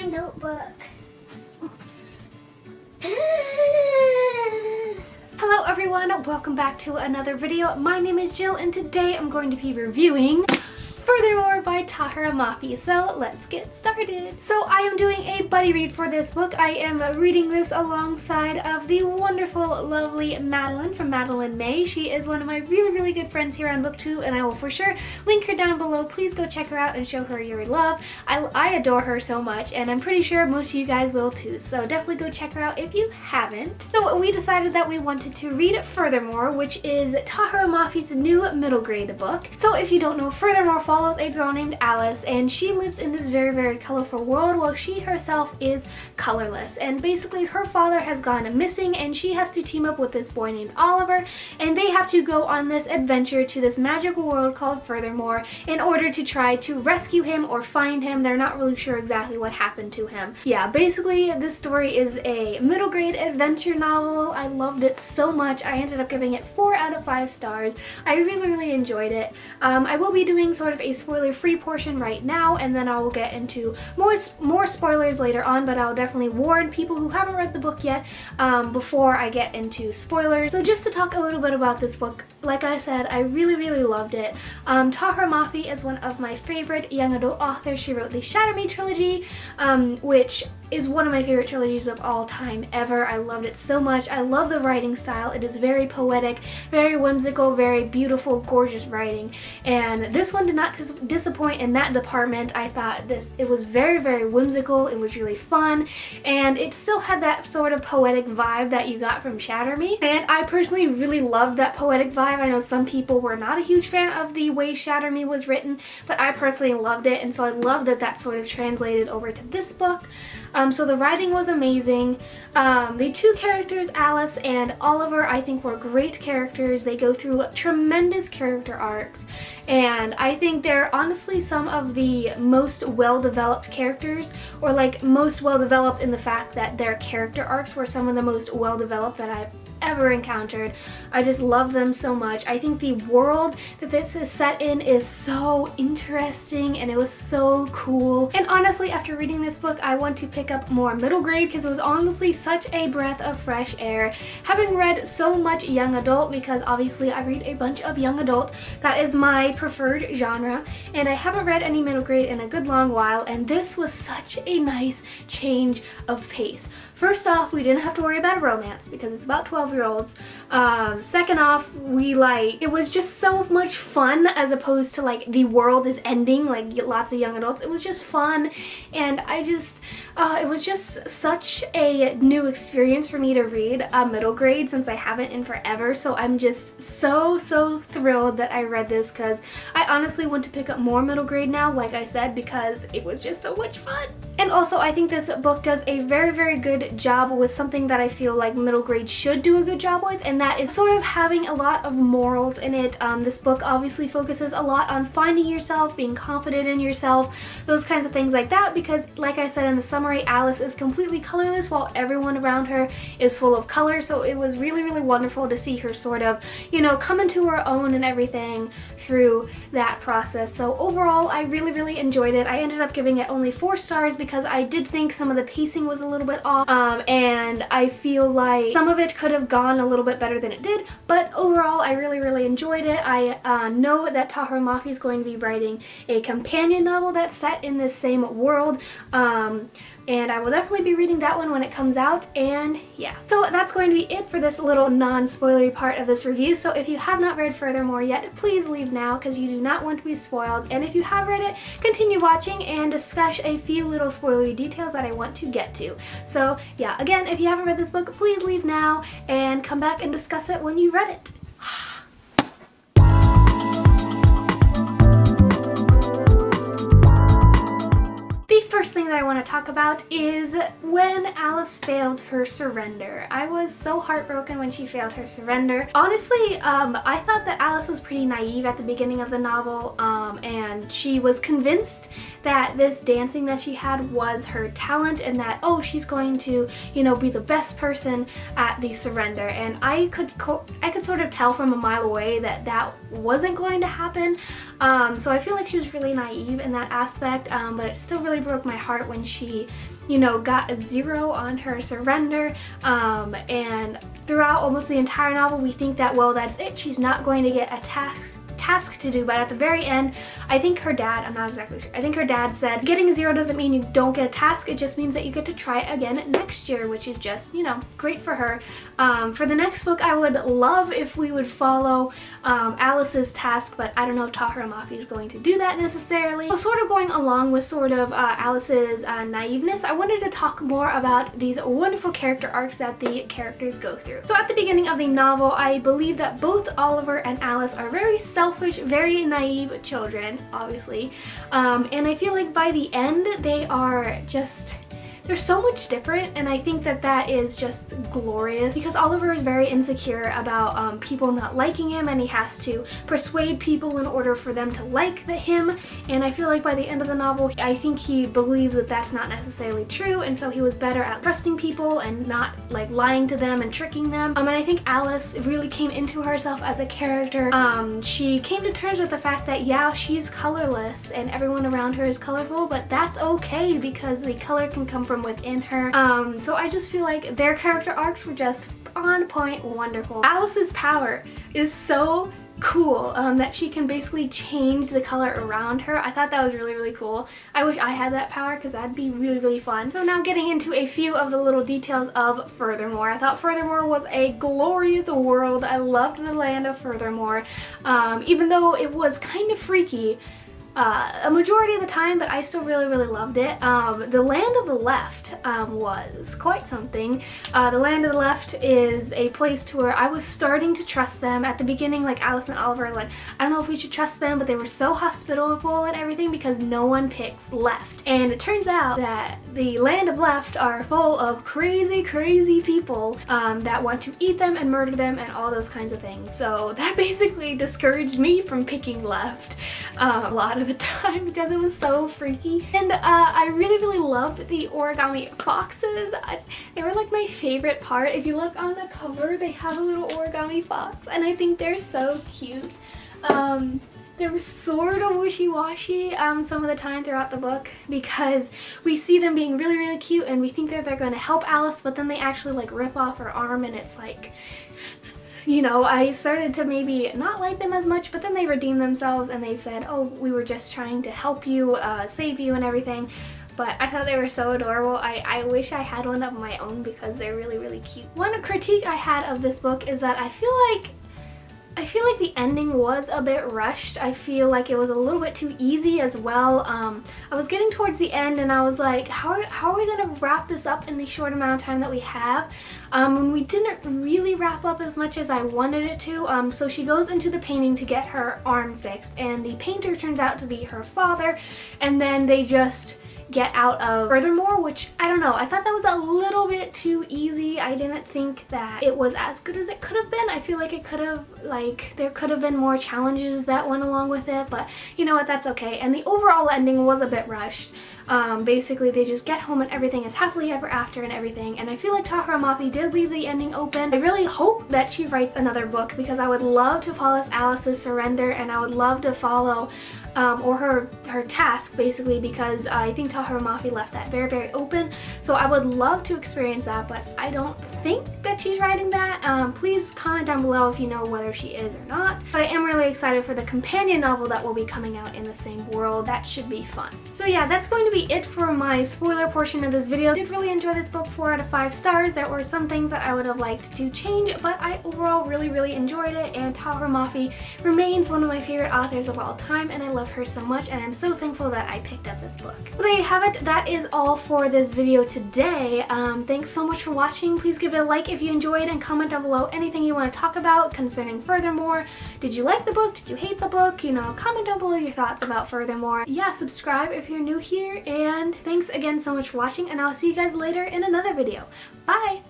my notebook. Hello everyone, welcome back to another video. My name is Jill and today I'm going to be reviewing Furthermore by Tahereh Mafi. So let's get started. So I am doing a buddy read for this book. I am reading this alongside of the wonderful, lovely Madeline from Madeline May. She is one of my really good friends here on BookTube, and I will for sure link her down below. Please go check her out and show her your love. I adore her so much, and I'm pretty sure most of you guys will too. So definitely go check her out if you haven't. So we decided that we wanted to read Furthermore, which is Tahereh Mafi's new middle grade book. So if you don't know, Furthermore follows a girl named Alice, and she lives in this very colorful world while she herself is colorless. And basically her father has gone missing and she has to team up with this boy named Oliver, and they have to go on this adventure to this magical world called Furthermore in order to try to rescue him or find him. They're not really sure exactly what happened to him. Yeah, basically this story is a middle grade adventure novel. I loved it so much. I ended up giving it 4 out of 5 stars. I really enjoyed it. I will be doing sort of a spoiler-free portion right now, and then I will get into more spoilers later on, but I'll definitely warn people who haven't read the book yet before I get into spoilers. So just to talk a little bit about this book, like I said, I really loved it. Tahereh Mafi is one of my favorite young adult authors. She wrote the Shatter Me trilogy, which is one of my favorite trilogies of all time ever. I loved it so much. I love the writing style. It is very poetic, very whimsical, very beautiful, gorgeous writing. And this one did not disappoint in that department. I thought it was very whimsical. It was really fun, and it still had that sort of poetic vibe that you got from Shatter Me. And I personally really loved that poetic vibe. I know some people were not a huge fan of the way Shatter Me was written, but I personally loved it, and so I love that that sort of translated over to this book. So the writing was amazing. The two characters, Alice and Oliver, I think were great characters. They go through tremendous character arcs, and I think they're honestly some of the most well-developed characters, or like most well-developed in the fact that their character arcs were some of the most well-developed that I've ever encountered. I just love them so much. I think the world that this is set in is so interesting, and it was so cool. And honestly, after reading this book, I want to pick up more middle grade because it was honestly such a breath of fresh air. Having read so much young adult, because obviously I read a bunch of young adult, that is my preferred genre, and I haven't read any middle grade in a good long while, and this was such a nice change of pace. First off, we didn't have to worry about a romance because it's about 12-year-olds. Second off, it was just so much fun as opposed to like the world is ending, like lots of young adults. It was just fun, and it was just such a new experience for me to read middle grade since I haven't in forever. So I'm just so thrilled that I read this, because I honestly want to pick up more middle grade now, like I said, because it was just so much fun. And also, I think this book does a very good job with something that I feel like middle grade should do a good job with, and that is sort of having a lot of morals in it. This book obviously focuses a lot on finding yourself, being confident in yourself, those kinds of things like that, because like I said in the summary, Alice is completely colorless while everyone around her is full of color. So it was really wonderful to see her sort of, you know, come into her own and everything through that process. So overall, I really enjoyed it. I ended up giving it only 4 stars because I did think some of the pacing was a little bit off, and I feel like some of it could have gone a little bit better than it did, but overall I really enjoyed it. I know that Tahereh Mafi is going to be writing a companion novel that's set in this same world, and I will definitely be reading that one when it comes out. And yeah, so that's going to be it for this little non-spoilery part of this review. So if you have not read Furthermore yet, please leave now because you do not want to be spoiled, and if you have read it, continue watching and discuss a few little spoilery details that I want to get to. So yeah, again, if you haven't read this book, please leave now and come back and discuss it when you read it. First thing that I want to talk about is when Alice failed her surrender. I was so heartbroken when she failed her surrender. Honestly, I thought that Alice was pretty naive at the beginning of the novel, and she was convinced that this dancing that she had was her talent, and that, oh, she's going to, you know, be the best person at the surrender. And I could sort of tell from a mile away that that wasn't going to happen. So I feel like she was really naive in that aspect, but it still really broke my my heart when she, you know, got a 0 on her surrender, and throughout almost the entire novel we think that, well, that's it, she's not going to get a task to do, but at the very end, I think her dad, I'm not exactly sure, I think her dad said getting a 0 doesn't mean you don't get a task, it just means that you get to try again next year, which is just, you know, great for her. For the next book, I would love if we would follow Alice's task, but I don't know if Tahereh Mafi is going to do that necessarily. So sort of going along with sort of Alice's naiveness, I wanted to talk more about these wonderful character arcs that the characters go through. So at the beginning of the novel, I believe that both Oliver and Alice are very selfish, very naive children, obviously, and I feel like by the end they are just, they're so much different, and I think that that is just glorious because Oliver is very insecure about people not liking him, and he has to persuade people in order for them to like him, and I feel like by the end of the novel I think he believes that that's not necessarily true, and so he was better at trusting people and not like lying to them and tricking them. And I think Alice really came into herself as a character. She came to terms with the fact that, yeah, she's colorless and everyone around her is colorful, but that's okay because the color can come from within her. So I just feel like their character arcs were just on point, wonderful. Alice's power is so cool, that she can basically change the color around her. I thought that was really, really cool. I wish I had that power because that'd be really, really fun. So now getting into a few of the little details of Furthermore. I thought Furthermore was a glorious world. I loved the land of Furthermore, even though it was kind of freaky a majority of the time, but I still really, really loved it. The Land of the Left was quite something. The Land of the Left is a place to where I was starting to trust them. At the beginning, like Alice and Oliver, like, I don't know if we should trust them, but they were so hospitable and everything because no one picks left. And it turns out that the Land of Left are full of crazy, crazy people that want to eat them and murder them and all those kinds of things. So that basically discouraged me from picking left a lot of the time because it was so freaky. And I really, really loved the origami foxes. They were like my favorite part. If you look on the cover, they have a little origami fox and I think they're so cute. They were sort of wishy-washy some of the time throughout the book because we see them being really, really cute and we think that they're going to help Alice, but then they actually like rip off her arm and it's like, you know, I started to maybe not like them as much, but then they redeemed themselves and they said, oh, we were just trying to help you, save you and everything. But I thought they were so adorable. I wish I had one of my own because they're really, really cute. One critique I had of this book is that I feel like the ending was a bit rushed. I feel like it was a little bit too easy as well. I was getting towards the end and I was like, how are we gonna wrap this up in the short amount of time that we have? And we didn't really wrap up as much as I wanted it to. So she goes into the painting to get her arm fixed and the painter turns out to be her father, and then they just get out of Furthermore, which I don't know, I thought that was a little bit too easy. I didn't think that it was as good as it could have been. I feel like it could have, like, there could have been more challenges that went along with it, but you know what, that's okay. And the overall ending was a bit rushed. Basically they just get home and everything is happily ever after and everything, and I feel like Tahereh Mafi did leave the ending open. I really hope that she writes another book because I would love to follow Alice's surrender and I would love to follow or her task basically, because I think Tahereh Mafi left that very, very open. So I would love to experience that, but I don't think that she's writing that. Please comment down below if you know whether she is or not. But I am really excited for the companion novel that will be coming out in the same world. That should be fun. So yeah, that's going to be it for my spoiler portion of this video. I did really enjoy this book, 4 out of 5 stars. There were some things that I would have liked to change, but I overall really, really enjoyed it, and Tahereh Mafi remains one of my favorite authors of all time, and I love her so much, and I'm so thankful that I picked up this book. Well, there you have it. That is all for this video today. Thanks so much for watching. Please give it a like if you enjoyed and comment down below anything you want to talk about concerning Furthermore. Did you like the book? Did you hate the book? You know, comment down below your thoughts about Furthermore. Yeah, subscribe if you're new here, and thanks again so much for watching, and I'll see you guys later in another video. Bye!